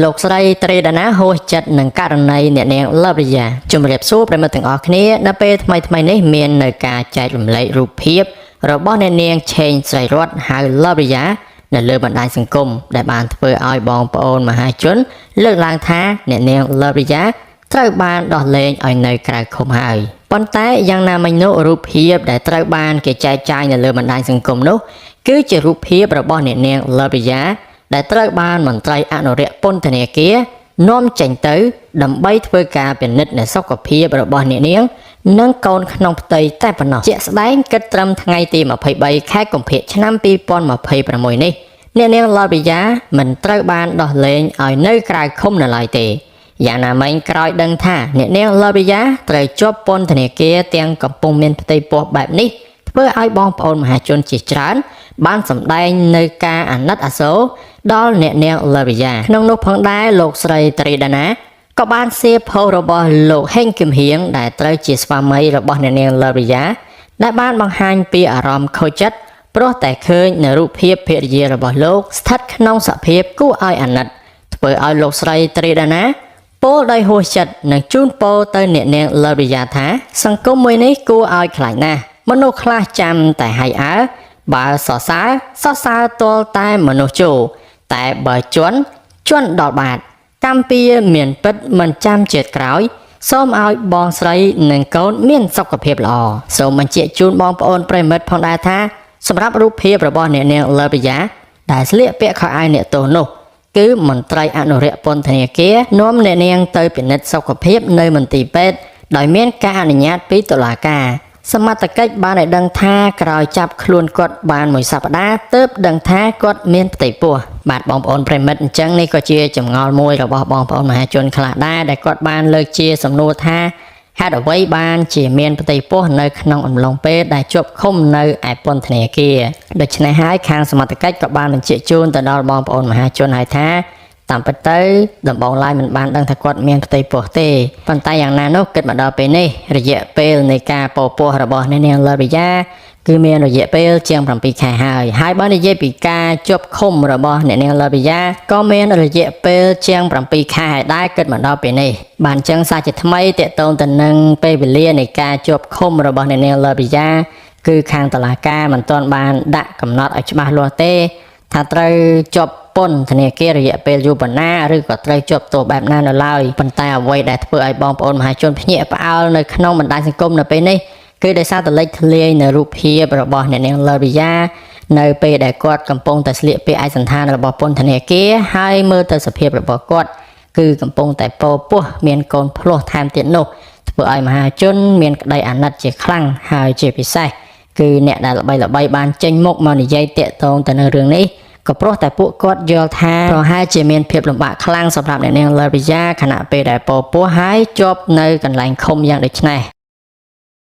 លោកស្រីត្រីដាណាហួសចិត្តនឹងករណីអ្នកនាងលបរិយាជំរាបសួរប្រិមត្តទាំងអស់គ្នានៅពេលថ្មីនេះមាននៅការចែករំលែករូបភាពរបស់អ្នកនាងឆេងស្រីរតហៅលបរិយានៅលើបណ្ដាញសង្គមដែលបានធ្វើឲ្យបងប្អូនមហាជនលើកឡើងថាអ្នកនាងលបរិយាត្រូវបានដោះលែងឲ្យនៅក្រៅឃុំហើយប៉ុន្តែយ៉ាងណាមិញនោះរូបភាពដែលត្រូវបានគេចែកចាយនៅលើបណ្ដាញសង្គមនោះគឺជារូបភាពរបស់អ្នកនាងលបរិយាដែលត្រូវបានមន្ត្រីអនុរិយពន្ធនាគារនាំចេញទៅដើម្បីធ្វើការពិនិត្យនៅសុខភាពរបស់អ្នកនាងនិងកូនក្នុងផ្ទៃតែប៉ុណ្ណោះជាក់ស្ដែងគិតត្រឹមថ្ងៃទី23ខែកុម្ភៈឆ្នាំ2026នេះអ្នកនាងលបរិយាមិនត្រូវបានដោះលែងឲ្យនៅក្រៅឃុំនៅឡើយទេយ៉ាងណាមិញក្រោយដឹងថាអ្នកនាងលបរិយាត្រូវជាប់ពន្ធនាគារទាំងកំពុងមានផ្ទៃពោះបែបនេះធ្វើឲ្យបងប្អូនមហាជនជាច្រើនបានសម្ដែងនៅការអាណិតអាសូរដល់អ្នកនាងលបរិយាក្នុងនោះផងដែរលោកស្រីត្រីដាណាក៏បានសៀផុសរបស់លោកហេងគឹមហៀងដែលត្រូវជាស្វាមីរបស់អ្នកនាងលបរិយាដែលបានបង្ហាញពីអារម្មណ៍ខូចចិត្តព្រោះតែឃើញនៅរូបភាពភរិយារបស់លោកស្ថិតក្នុងសភាពគួរឲ្យអាណិតធ្វើឲ្យលោកស្រីត្រីដាណាពោលដោយហួសចិត្តនិងជូនពរទៅអ្នកនាងលបរិយាថាសង្គមមួយនេះគួរឲ្យខ្លាចណាស់មនុស្សខ្លះចាំតែហៃអើបើសរសើរទាល់តែមនុស្សជោតែបើជន់ដល់បាតកម្មពៀមានពិតមិនចាំជាតិក្រោយសូមឲ្យបងស្រីនិងកូនមានសុខភាពល្អសូមបញ្ជាក់ជូនបងប្អូនប្រិមិត្តផងដែរថាសម្រាប់រូបភាពរបស់អ្នកនាងលបរិយាដែលស្លៀកពាក់ខោអាវអ្នកទោសនោះគឺមន្ត្រីអនុរិយពន្ធនាគារនាំអ្នកនាងទៅពិនិត្យសុខភាពនៅមន្ទីរពេទ្យដោយមានការអនុញ្ញាតពីតុលាការសមត្ថកិច្ចបានឲ្យដឹងថាក្រោយចាប់ខ្លួនគាត់បានមួយសប្តាហ៍ទើបដឹងថាគាត់មានផ្ទៃពោះបាទបងប្អូនប្រិមិត្តអញ្ចឹងនេះក៏ជាចម្ងល់មួយរបស់បងប្អូនមហាជនខ្លះដែរដែលគាត់បានលើកជាសំណួរថាហេតុអ្វីបានជាមានផ្ទៃពោះនៅក្នុងអំឡុងពេលដែលជាប់ឃុំនៅឯពន្ធនាគារដូច្នេះហើយខាងសមត្ថកិច្ចក៏បានបញ្ជាក់ជូនទៅដល់បងប្អូនមហាជនហើយថាតាមពិតទៅដំបូងឡើយមិនបានដឹងថាគាត់មានផ្ទៃពោះទេប៉ុន្តែយ៉ាងណានោះគិតមកដល់ពេលនេះរយៈពេលនៃការពោពោះរបស់អ្នកនាងលបរិយាគឺមានរយៈពេលជាង7ខែហើយបើនិយាយពីការជាប់ឃុំរបស់អ្នកនាងលបរិយាក៏មានរយៈពេលជាង7ខែហើយដែរគិតមកដល់ពេលនេះបានអញ្ចឹងសារជាថ្មីតេតងទៅនឹងពេលវេលានៃការជាប់ឃុំរបស់អ្នកនាងលបរិយាគឺខាងតុលាការមិនទាន់បានដាក់កំណត់ឲ្យច្បាស់លាស់ទេថាត្រូវជាប់ពន្ធនាគាររយៈពេលយូរប៉ុណ្ណាឬក៏ត្រូវជាប់ទោសបែបណានៅឡើយប៉ុន្តែអ្វីដែលធ្វើឲ្យបងប្អូនមហាជនភ្ញាក់ផ្អើលនៅក្នុងបណ្ដាញសង្គមនៅពេលនេះគឺដោយសារតែលេចធ្លាយនៅរូបភាពរបស់អ្នកនាងលបរិយានៅពេលដែលគាត់កំពុងតែស្លៀកពាក់ឯកសណ្ឋានរបស់ពន្ធនាគារហើយមើលទៅសភាពរបស់គាត់គឺកំពុងតែពោពោះមានកូនភ្លោះថែមទៀតនោះធ្វើឲ្យមហាជនមានក្តីអាណិតជាខ្លាំងហើយជាពិសេសគឺអ្នកដែលល្បីបានចេញមុខមកនិយាយតាក់ទងទៅនឹងរឿងនេះក៏ព្រោះតែពួកគាត់យល់ថាប្រហែលជាមានភាពលំបាកខ្លាំងសម្រាប់អ្នកនាងលបរិយាខណៈពេលដែលពោពោះហើយជាប់នៅកន្លែងឃុំយ៉ាងដូចនេះ